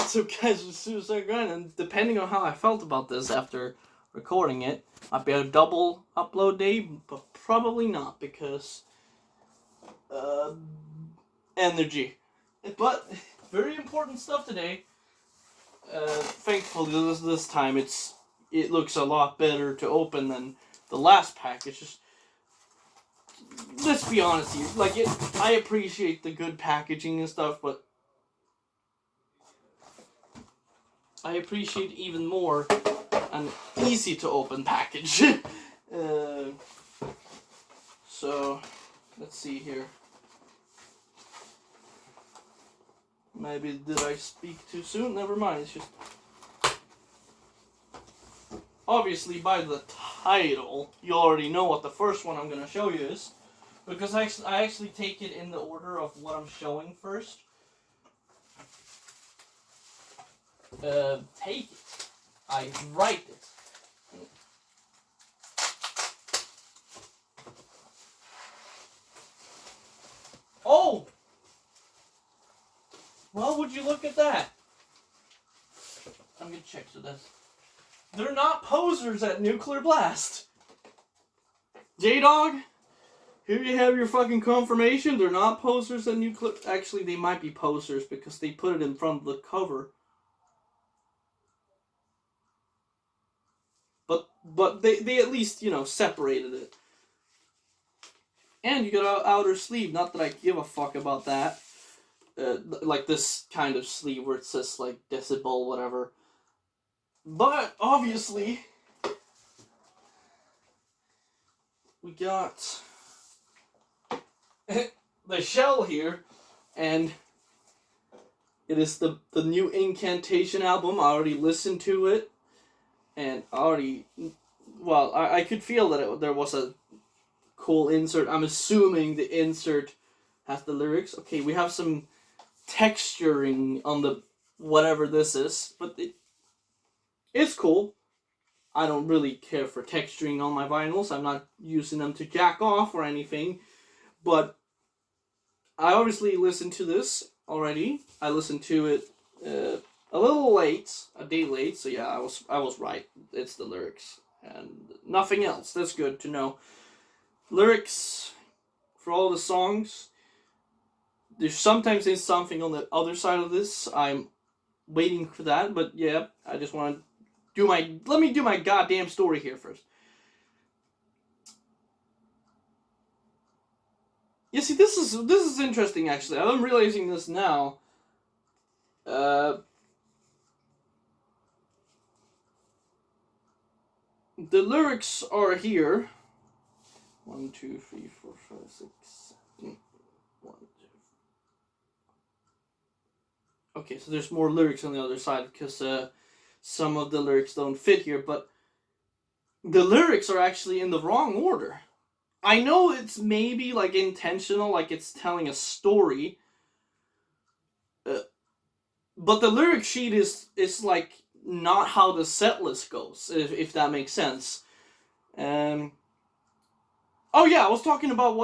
So guys, Suicide Grind, and depending on how I felt about this after recording it, might be a double upload day, but probably not because energy. But very important stuff today. Thankfully, this time it looks a lot better to open than the last pack. It's just, let's be honest here, like I appreciate the good packaging and stuff, but I appreciate even more an easy to open package. So let's see here. Maybe did I speak too soon? Never mind. It's just obviously by the title, you already know what the first one I'm gonna show you is, because I actually take it in the order of what I'm showing first. Take it. I write it. Oh! Well, would you look at that? I'm gonna check so that's... They're not posers at Nuclear Blast. J-Dog, here you have your fucking confirmation. They're not posers at Nuclear... Actually, they might be posers because they put it in front of the cover. But they at least, separated it. And you got an outer sleeve. Not that I give a fuck about that. Like this kind of sleeve where it says, like, decibel, whatever. But, obviously, we got the shell here. And it is the new Incantation album. I already listened to it. And I could feel that there was a cool insert. I'm assuming the insert has the lyrics. Okay, we have some texturing on the whatever this is, but it's cool. I don't really care for texturing on my vinyls. I'm not using them to jack off or anything, but I obviously listened to this already. I listened to it a little late, a day late, so yeah, I was right. It's the lyrics and nothing else. That's good to know. Lyrics for all the songs. There's sometimes something on the other side of this. I'm waiting for that, but yeah, I just want to let me do my goddamn story here first. You see, this is interesting actually. I'm realizing this now. The lyrics are here. 1, 2, 3, 4, 5, 6, 7. 1, 2. Okay, so there's more lyrics on the other side because some of the lyrics don't fit here, but the lyrics are actually in the wrong order. I know it's maybe like intentional, like it's telling a story, but the lyric sheet is like not how the set list goes, if that makes sense. Oh yeah, I was talking about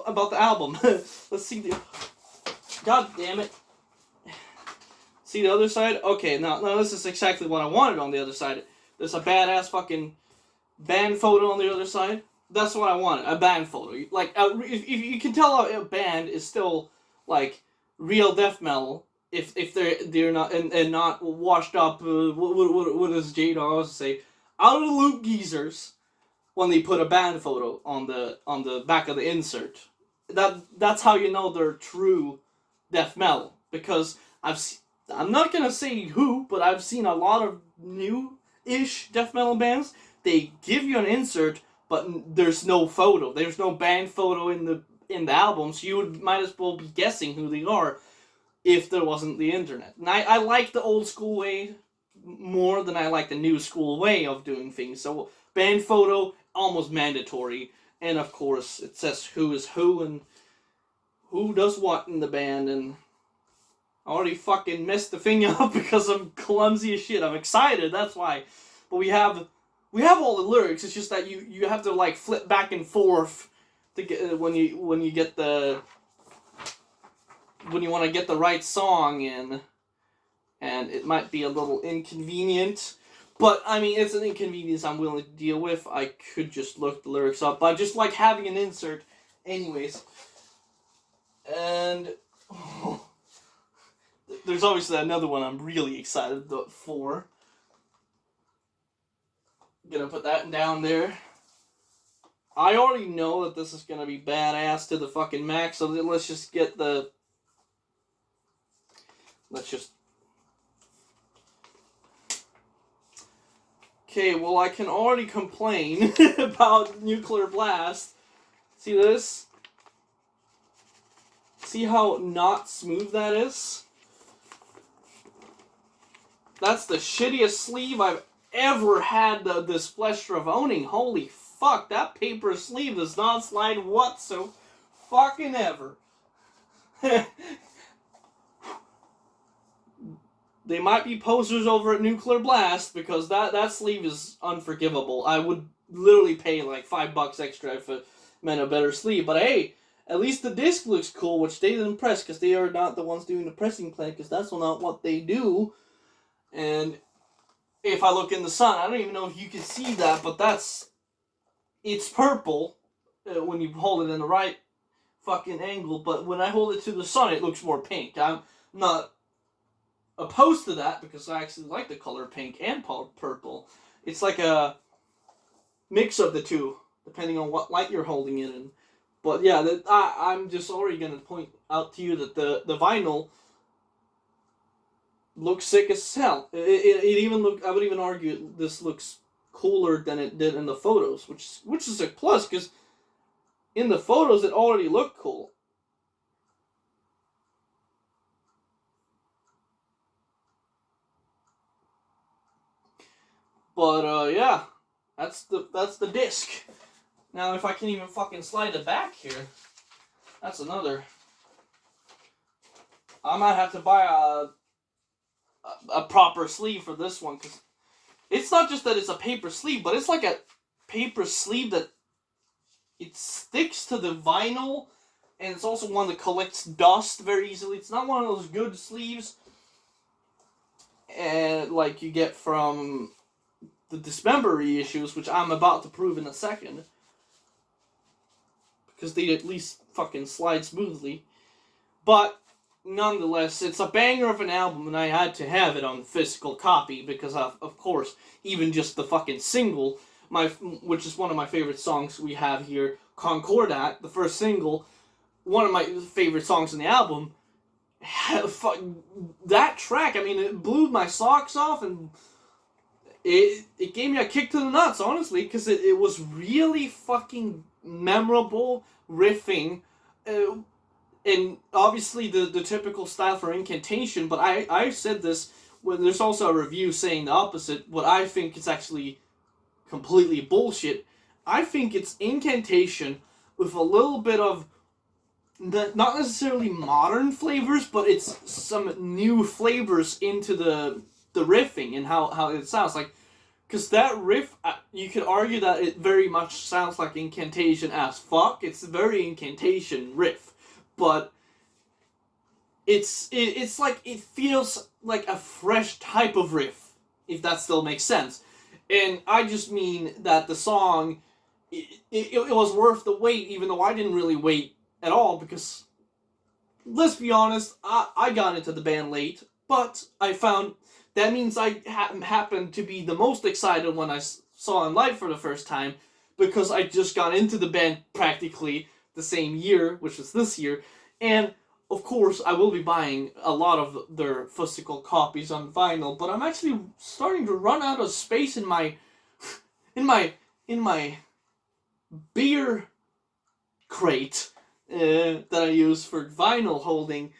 about the album. Let's see the... God damn it. See the other side? Okay, now this is exactly what I wanted on the other side. There's a badass fucking band photo on the other side. That's what I wanted, a band photo. Like, if you can tell a band is still, like, real death metal, if they're not, and not washed up, what does J-Dog say? Out of the loop geezers, when they put a band photo on the back of the insert. That's how you know they're true death metal. Because I'm not gonna say who, but I've seen a lot of new-ish death metal bands. They give you an insert, but there's no photo. There's no band photo in the album, so you might as well be guessing who they are if there wasn't the internet. And I like the old school way more than I like the new school way of doing things. So band photo, almost mandatory. And of course, it says who is who and who does what in the band. And I already fucking messed the thing up because I'm clumsy as shit. I'm excited, that's why. But we have all the lyrics. It's just that you have to like flip back and forth to get when you want to get the right song in, and it might be a little inconvenient. But, I mean, it's an inconvenience I'm willing to deal with. I could just look the lyrics up, but I just like having an insert anyways. And there's obviously another one I'm really excited for. Gonna put that down there. I already know that this is gonna be badass to the fucking max, so let's just get the... Let's just... Okay, well, I can already complain about Nuclear Blast. See this? See how not smooth that is? That's the shittiest sleeve I've ever had the displeasure of owning. Holy fuck, that paper sleeve does not slide whatsoever. Fucking ever. They might be posters over at Nuclear Blast, because that sleeve is unforgivable. I would literally pay like $5 extra if it meant a better sleeve. But hey, at least the disc looks cool, which they didn't press, because they are not the ones doing the pressing plan, because that's not what they do. And if I look in the sun, I don't even know if you can see that, but it's purple when you hold it in the right fucking angle, but when I hold it to the sun, it looks more pink. I'm not opposed to that, because I actually like the color pink and purple. It's like a mix of the two, depending on what light you're holding it in. But yeah, I'm just already going to point out to you that the vinyl looks sick as hell. It even I would even argue this looks cooler than it did in the photos, which is a plus, because in the photos it already looked cool. But yeah, that's the disc. Now if I can even fucking slide it back here, that's another. I might have to buy a proper sleeve for this one, because it's not just that it's a paper sleeve, but it's like a paper sleeve that it sticks to the vinyl, and it's also one that collects dust very easily. It's not one of those good sleeves like you get from the Dismember reissues, which I'm about to prove in a second, because they at least fucking slide smoothly. But nonetheless, it's a banger of an album, and I had to have it on physical copy, because of course, even just the fucking single, which is one of my favorite songs we have here, Concordat, the first single, one of my favorite songs in the album. That track, I mean, it blew my socks off, and it gave me a kick to the nuts, honestly, because it was really fucking memorable riffing, and obviously the typical style for Incantation, but I said this when there's also a review saying the opposite. What I think is actually completely bullshit. I think it's Incantation with a little bit of not necessarily modern flavors, but it's some new flavors into the riffing and how it sounds like. Because that riff, you could argue that it very much sounds like Incantation as fuck. It's a very Incantation riff. But it's like, it feels like a fresh type of riff, if that still makes sense. And I just mean that the song, it was worth the wait, even though I didn't really wait at all, because, let's be honest, I got into the band late, but I found that means I happened to be the most excited when I saw them live for the first time, because I just got into the band practically the same year, which was this year, and of course I will be buying a lot of their physical copies on vinyl, but I'm actually starting to run out of space in my beer crate that I use for vinyl holding.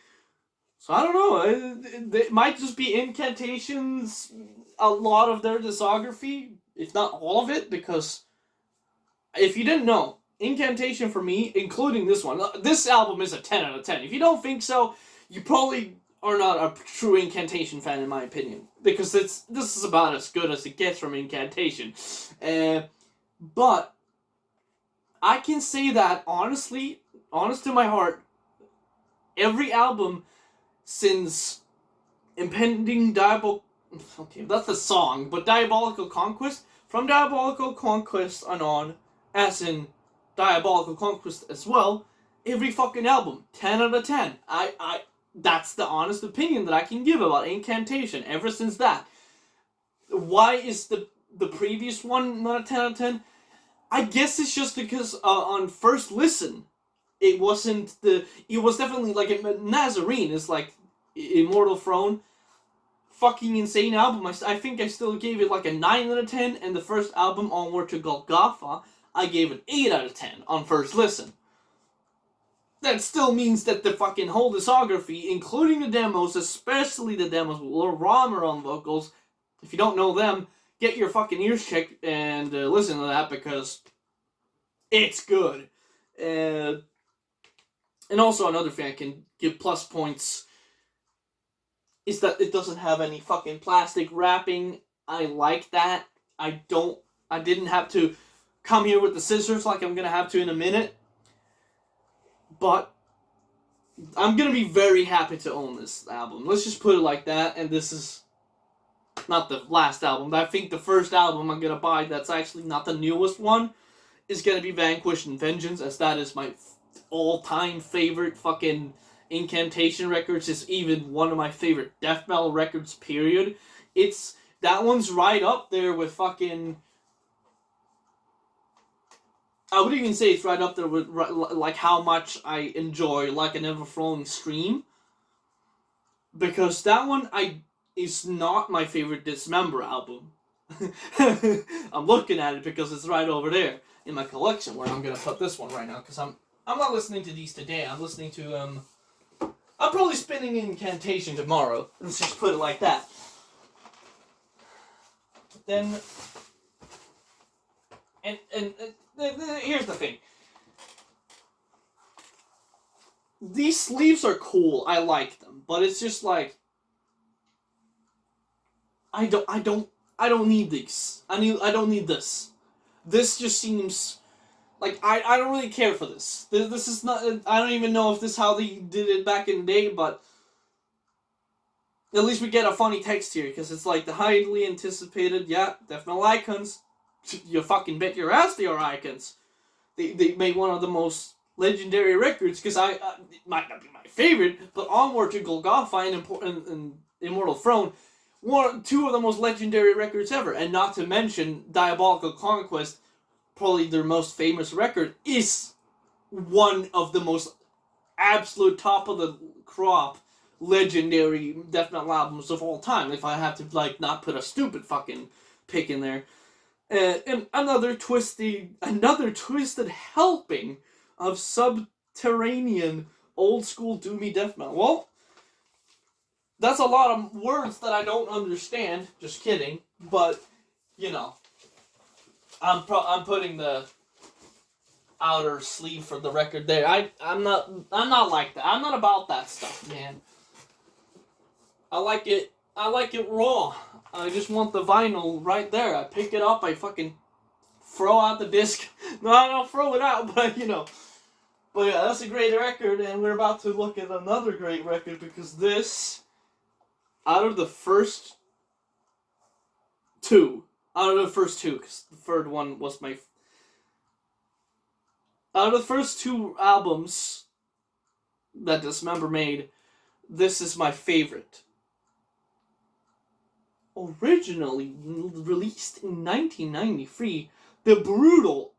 So I don't know, it might just be Incantation's, a lot of their discography, if not all of it, because if you didn't know, Incantation for me, including this one, this album is a 10 out of 10. If you don't think so, you probably are not a true Incantation fan, in my opinion, because this is about as good as it gets from Incantation. But I can say that honestly, honest to my heart, every album since Impending Diabolical... Okay, that's the song, but Diabolical Conquest. From Diabolical Conquest on, as in Diabolical Conquest as well, every fucking album, 10 out of 10. That's the honest opinion that I can give about Incantation, ever since that. Why is the previous one not a 10 out of 10? I guess it's just because on first listen, it was definitely like Nazarene is like Immortal Throne. Fucking insane album. I think I still gave it like a 9 out of 10, and the first album, Onward to Golgotha, I gave it 8 out of 10 on first listen. That still means that the fucking whole discography, including the demos, especially the demos with Lil Romer on vocals, if you don't know them, get your fucking ears checked and listen to that, because it's good. And also another thing I can give plus points is that it doesn't have any fucking plastic wrapping. I like that. I didn't have to come here with the scissors like I'm gonna have to in a minute. But I'm gonna be very happy to own this album. Let's just put it like that. And this is not the last album. I think the first album I'm gonna buy that's actually not the newest one is gonna be Vanquish and Vengeance, as that is my all-time favorite fucking Incantation records. Is even one of my favorite death metal records, period. That one's right up there with fucking... I would even say it's right up there with like how much I enjoy Like an Ever-Flowing Stream. Because that one is not my favorite Dismember album. I'm looking at it because it's right over there in my collection, where I'm gonna put this one right now, because I'm not listening to these today. I'm listening to I'm probably spinning Incantation tomorrow. Let's just put it like that. Then and here's the thing. These sleeves are cool. I like them, but it's just like I don't need these. I don't need this. This just seems like I don't really care for this. This is not. I don't even know if this is how they did it back in the day, but at least we get a funny text here, because it's like the highly anticipated, death metal icons. You fucking bet your ass they are icons. They made one of the most legendary records, because it might not be my favorite, but Onward to Golgotha and Immortal Throne, two of the most legendary records ever. And not to mention Diabolical Conquest, probably their most famous record, is one of the most absolute top of the crop legendary death metal albums of all time, if I have to like not put a stupid fucking pick in there. And another twisted helping of subterranean old school doomy death metal. Well, that's a lot of words that I don't understand. Just kidding. But you know, I'm putting the outer sleeve for the record there. I'm not like that. I'm not about that stuff, man. I like it raw. I just want the vinyl right there. I pick it up, I fucking throw out the disc. No, I don't throw it out, but you know. But yeah, that's a great record, and we're about to look at another great record, because this, out of the first two, because the third one was out of the first two albums that Dismember made, this is my favorite. Originally released in 1993, the brutal,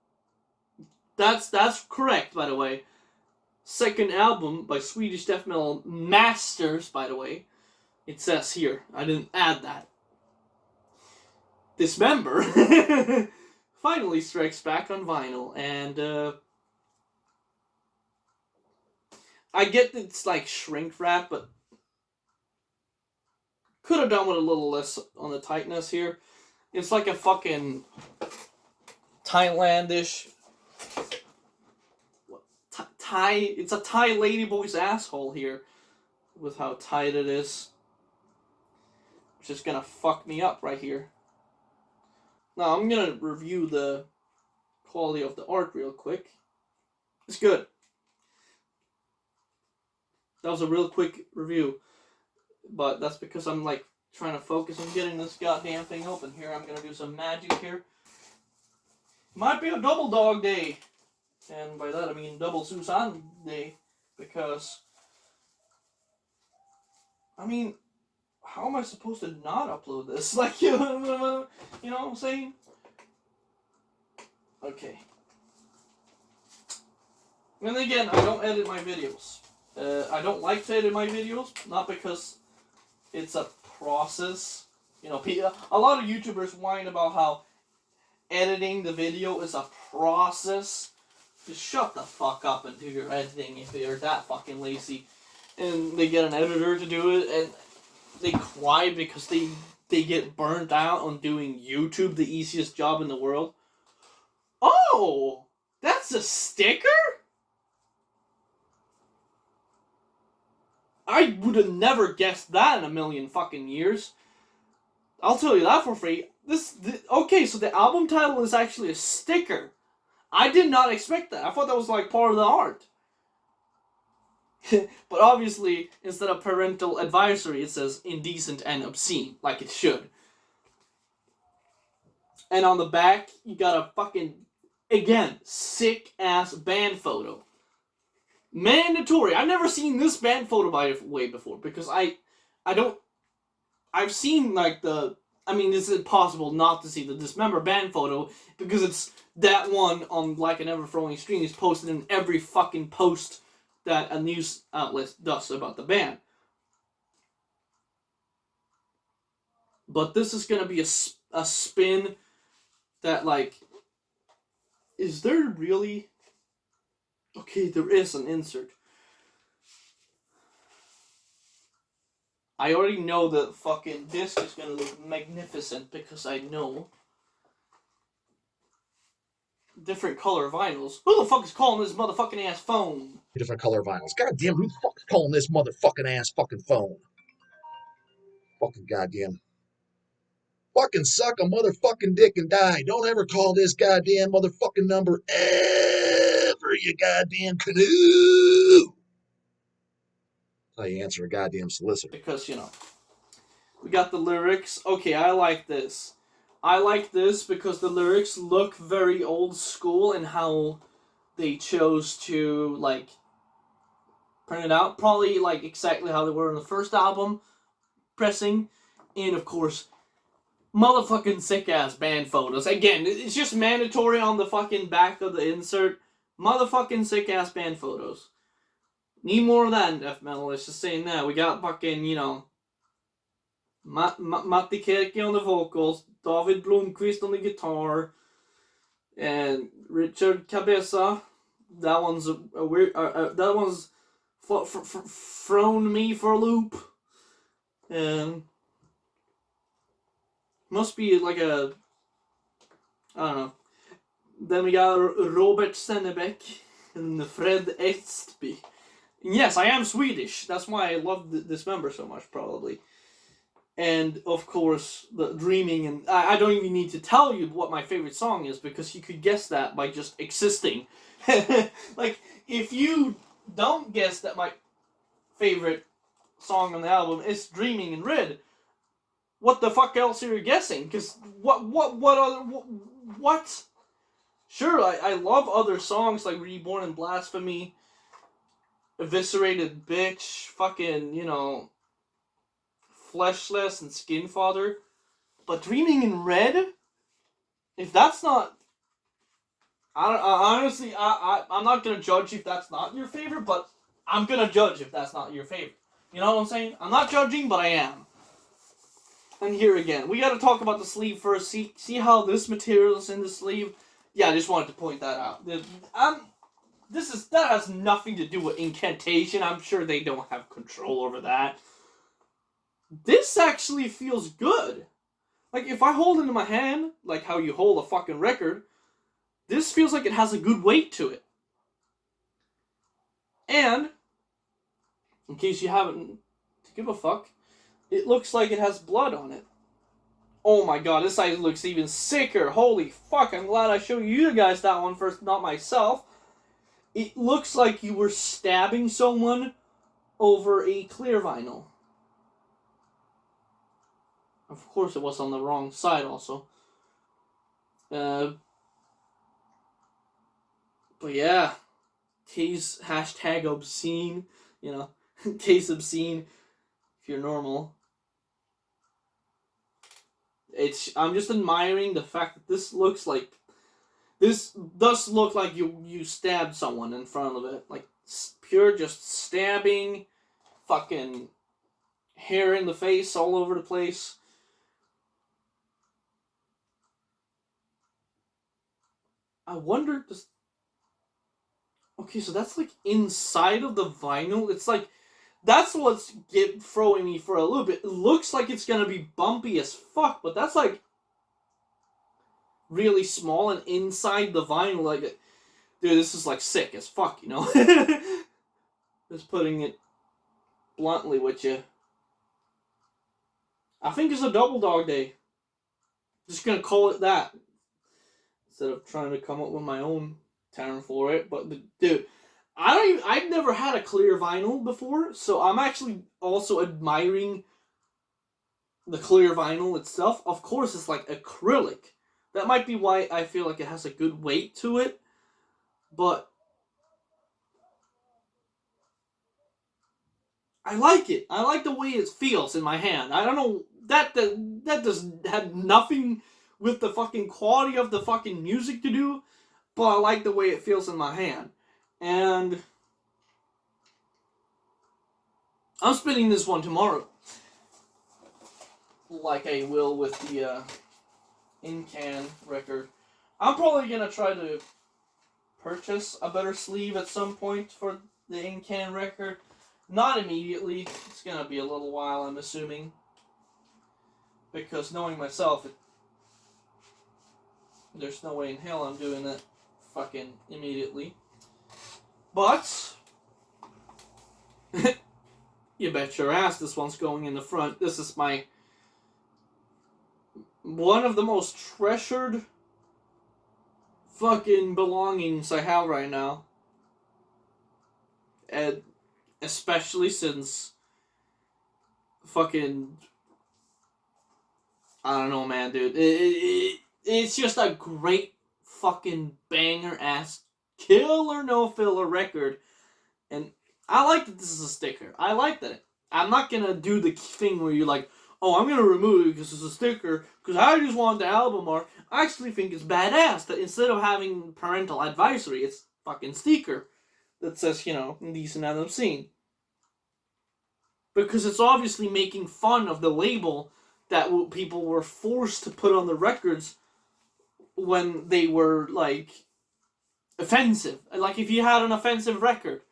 that's correct, by the way, second album by Swedish death metal masters, by the way, it says here, I didn't add that. Dismember finally strikes back on vinyl, and I get that it's like shrink wrap, but could have done with a little less on the tightness here. It's like a fucking Thailandish it's a Thai ladyboy's asshole here with how tight it is. It's just gonna fuck me up right here. Now I'm gonna review the quality of the art real quick. It's good. That was a real quick review. But that's because I'm like trying to focus on getting this goddamn thing open. Here, I'm gonna do some magic here. Might be a double dog day. And by that I mean double Susan day. Because, I mean, how am I supposed to not upload this? Like, you know what I'm saying? Okay. And again, I don't edit my videos. I don't like to edit my videos, not because it's a process. You know, a lot of YouTubers whine about how editing the video is a process. Just shut the fuck up and do your editing if you're that fucking lazy. And they get an editor to do it, and they cry because they get burnt out on doing YouTube, the easiest job in the world. Oh! That's a sticker? I would have never guessed that in a million fucking years. I'll tell you that for free. Okay, so the album title is actually a sticker. I did not expect that. I thought that was like part of the art. But obviously, instead of parental advisory, it says indecent and obscene, like it should. And on the back, you got a fucking, again, sick-ass band photo. Mandatory. I've never seen this band photo by the way before, because I've seen like is it possible not to see the Dismember band photo, because it's that one on like an ever-flowing stream is posted in every fucking post that a news outlet does about the band. But this is gonna be a spin that, like, is there really... Okay, there is an insert. I already know the fucking disc is gonna look magnificent because I know different color vinyls. Who the fuck is calling this motherfucking ass phone? Different color vinyls. Goddamn, who the fuck is calling this motherfucking ass fucking phone? Fucking goddamn. Fucking suck a motherfucking dick and die. Don't ever call this goddamn motherfucking number ever, you goddamn canoe. That's how you answer a goddamn solicitor. Because, you know, we got the lyrics. Okay, I like this. I like this because the lyrics look very old school in how they chose to, like, print it out. Probably, like, exactly how they were in the first album pressing. And, of course, motherfucking sick-ass band photos. Again, it's just mandatory on the fucking back of the insert. Motherfucking sick-ass band photos. Need more of that in death metal, it's just saying that. We got fucking, you know, Matti Kerke on the vocals, David Blomqvist on the guitar, and Richard Cabeza. That one's a weird... that one's thrown me for a loop. And... must be like a... I don't know. Then we got Robert Sennebeck and Fred Estby. Yes, I am Swedish. That's why I love Dismember so much, probably. And, of course, the Dreaming. And I don't even need to tell you what my favorite song is, because you could guess that by just existing. Like, if you don't guess that my favorite song on the album is Dreaming in Red, what the fuck else are you guessing? Because what? Sure, I love other songs like Reborn and Blasphemy, Eviscerated Bitch, fucking, you know, Fleshless and Skinfather. But Dreaming in Red? If that's not... honestly, I'm not going to judge if that's not your favorite, but I'm going to judge if that's not your favorite. You know what I'm saying? I'm not judging, but I am. And here again, we got to talk about the sleeve first. See how this material is in the sleeve? Yeah, I just wanted to point that out. That has nothing to do with Incantation. I'm sure they don't have control over that. This actually feels good. Like, if I hold it in my hand, like how you hold a fucking record, this feels like it has a good weight to it. And, in case you haven't give a fuck, it looks like it has blood on it. Oh my god, this side looks even sicker. Holy fuck, I'm glad I showed you guys that one first, not myself. It looks like you were stabbing someone over a clear vinyl. Of course, it was on the wrong side also. But yeah, case hashtag obscene. You know, case obscene. If you're normal. I'm just admiring the fact that this does look like you stabbed someone in front of it, like pure just stabbing, fucking hair in the face all over the place. I wonder does. Okay, so that's like inside of the vinyl. It's like that's what's throwing me for a little bit. It looks like it's gonna be bumpy as fuck, but that's like really small and inside the vinyl, like, dude, this is like sick as fuck, you know? Just putting it bluntly with you. I think it's a double dog day. Just gonna call it that. Instead of trying to come up with my own term for it. But, dude, I've never had a clear vinyl before, so I'm actually also admiring the clear vinyl itself. Of course, it's like acrylic. That might be why I feel like it has a good weight to it. But I like it. I like the way it feels in my hand. I don't know, that does have nothing with the fucking quality of the fucking music to do, but I like the way it feels in my hand. And I'm spinning this one tomorrow, like I will with the in-can record. I'm probably gonna try to purchase a better sleeve at some point for the in-can record. Not immediately. It's gonna be a little while, I'm assuming. Because knowing myself, there's no way in hell I'm doing that fucking immediately. But you bet your ass this one's going in the front. This is one of the most treasured fucking belongings I have right now. And especially since fucking, I don't know, man, dude. It's just a great fucking banger ass killer no filler record. And I like that this is a sticker. I like that. I'm not gonna do the thing where you're like, oh, I'm gonna remove it because it's a sticker because I just want the album art. I actually think it's badass that instead of having parental advisory, it's fucking sticker that says, Indecent and Obscene. Because it's obviously making fun of the label that people were forced to put on the records when they were, like, offensive. Like, if you had an offensive record,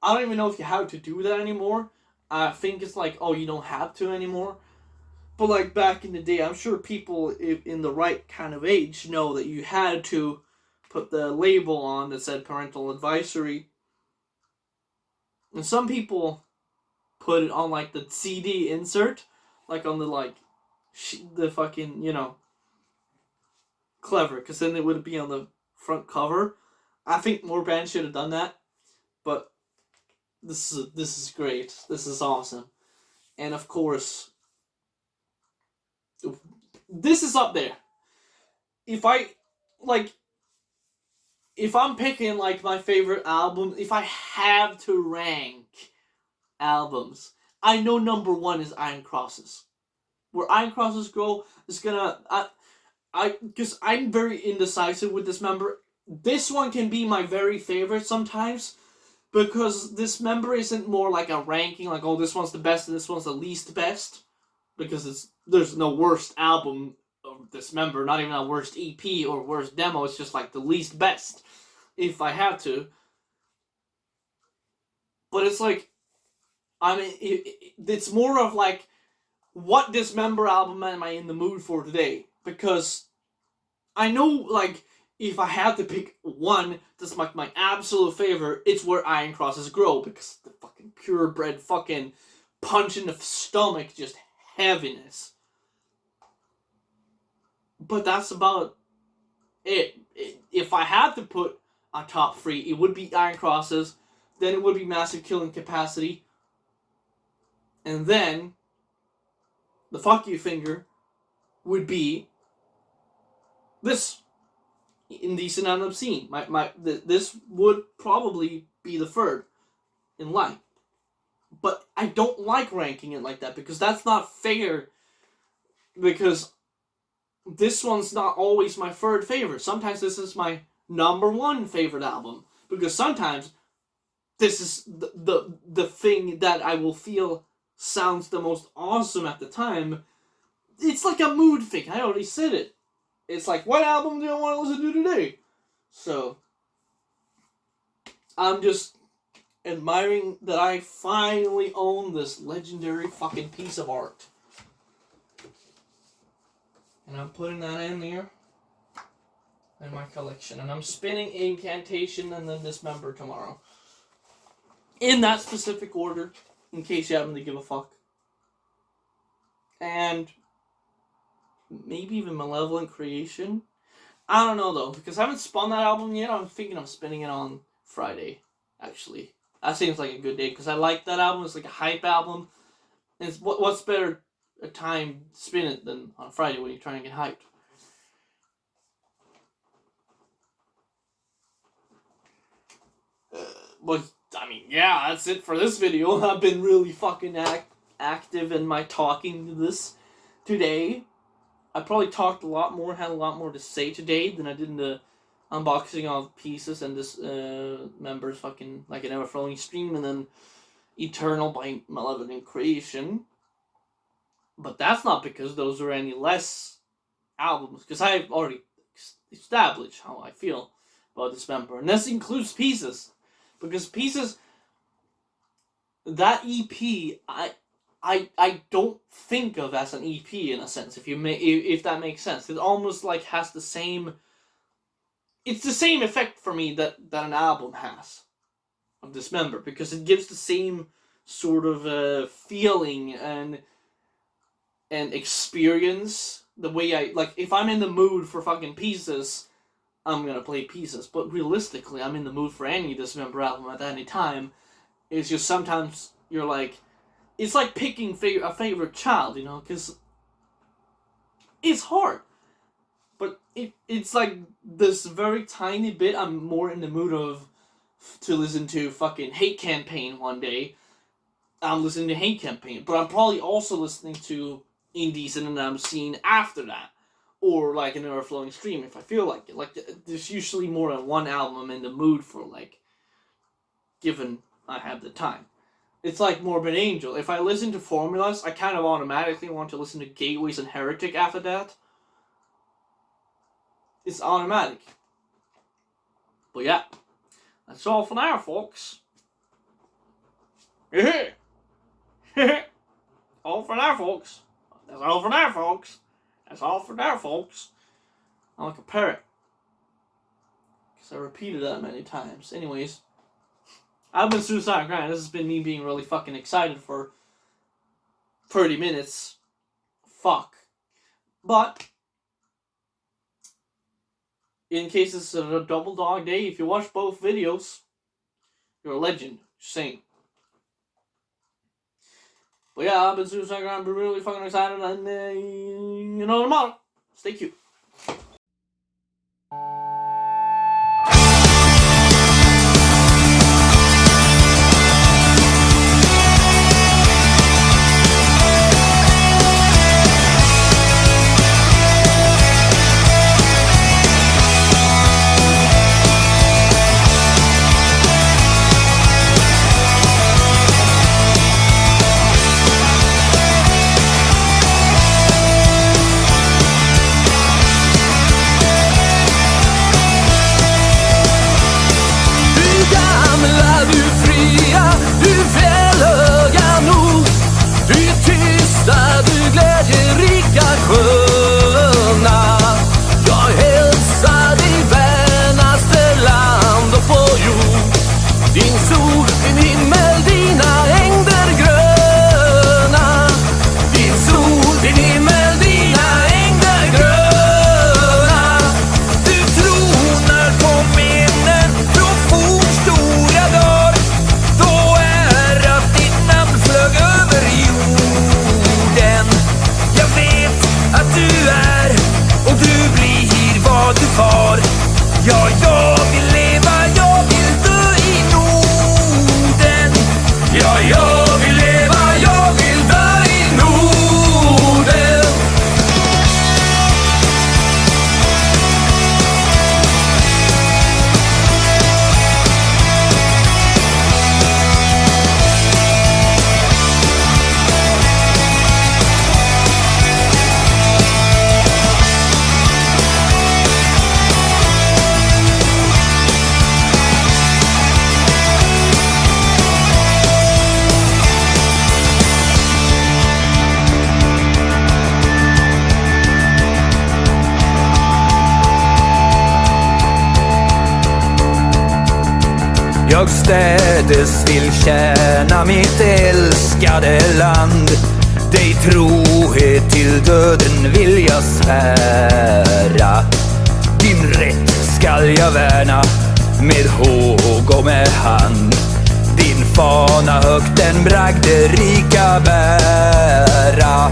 I don't even know if you have to do that anymore. I think it's like, oh, you don't have to anymore. But, like, back in the day, I'm sure people in the right kind of age know that you had to put the label on that said parental advisory. And some people put it on, like, the CD insert, like, on the, like, the fucking, clever, because then it would be on the front cover. I think more bands should have done that, but this is great. This is awesome. And, of course, this is up there. If I'm picking, like, my favorite album, if I have to rank albums, I know number one is Iron Crosses. Where Iron Crosses Grow is gonna... Because I'm very indecisive with Dismember. This one can be my very favorite sometimes, because Dismember isn't more like a ranking, like, oh, this one's the best and this one's the least best. Because there's no worst album of Dismember, not even a worst EP or worst demo, it's just like the least best, if I have to. But it's like, I mean, it's more of like, what Dismember album am I in the mood for today? Because I know, like, if I had to pick one that's like my absolute favorite, it's Where Iron Crosses Grow, because the fucking purebred fucking punch in the stomach, just heaviness. But that's about it. If I had to put a top three, it would be Iron Crosses, then it would be Massive Killing Capacity, and then the Fuck You Finger, would be this. Indecent and Obscene. This would probably be the third in line. But I don't like ranking it like that because that's not fair. Because this one's not always my third favorite. Sometimes this is my number one favorite album. Because sometimes this is the thing that I will feel sounds the most awesome at the time. It's like a mood thing. I already said it. It's like, what album do I want to listen to today? So, I'm just admiring that I finally own this legendary fucking piece of art. And I'm putting that in there in my collection. And I'm spinning Incantation and then Dismember tomorrow. In that specific order, in case you happen to give a fuck. And maybe even Malevolent Creation. I don't know though, because I haven't spun that album yet. I'm thinking of spinning it on Friday, actually. That seems like a good day, because I like that album. It's like a hype album. And it's, what's better a time to spin it than on Friday when you're trying to get hyped. But, I mean, yeah, that's it for this video. I've been really fucking active in my talking to this today. I probably talked a lot more, had a lot more to say today than I did in the unboxing of Pieces and this Members fucking like an ever-flowing stream and then Eternal by Malevolent Creation. But that's not because those are any less albums, because I've already established how I feel about Dismember. And this includes Pieces. Because Pieces, that EP, I don't think of as an EP in a sense, if that makes sense. It almost like has the same, it's the same effect for me that an album has of Dismember, because it gives the same sort of feeling and experience. The way I, like, if I'm in the mood for fucking Pieces, I'm gonna play Pieces. But realistically, I'm in the mood for any Dismember album at any time. It's just sometimes you're like, it's like picking a favorite child, you know, because it's hard. But it's like this very tiny bit I'm more in the mood to listen to fucking Hate Campaign one day. I'm listening to Hate Campaign, but I'm probably also listening to Indecent and Obscene after that. Or like an overflowing stream if I feel like it. Like, there's usually more than one album I'm in the mood for, like, given I have the time. It's like Morbid Angel. If I listen to Formulas, I kind of automatically want to listen to Gateways and Heretic after that. It's automatic. But yeah, that's all for now, folks. All for now, folks. That's all for now, folks. That's all for now, folks. I'm like a parrot. Because I repeated that many times. Anyways, I've been Suicide Grind. This has been me being really fucking excited for 30 minutes. Fuck. But, in case it's a double dog day, if you watch both videos, you're a legend. Just saying. But yeah, I've been Suicide Grind. I've been really fucking excited. And, you know, tomorrow, stay cute. Jag städes vill tjäna mitt älskade land. Dig trohet till döden vill jag svära. Din rätt skall jag värna med håg och med hand. Din fana högt den bragderika bära.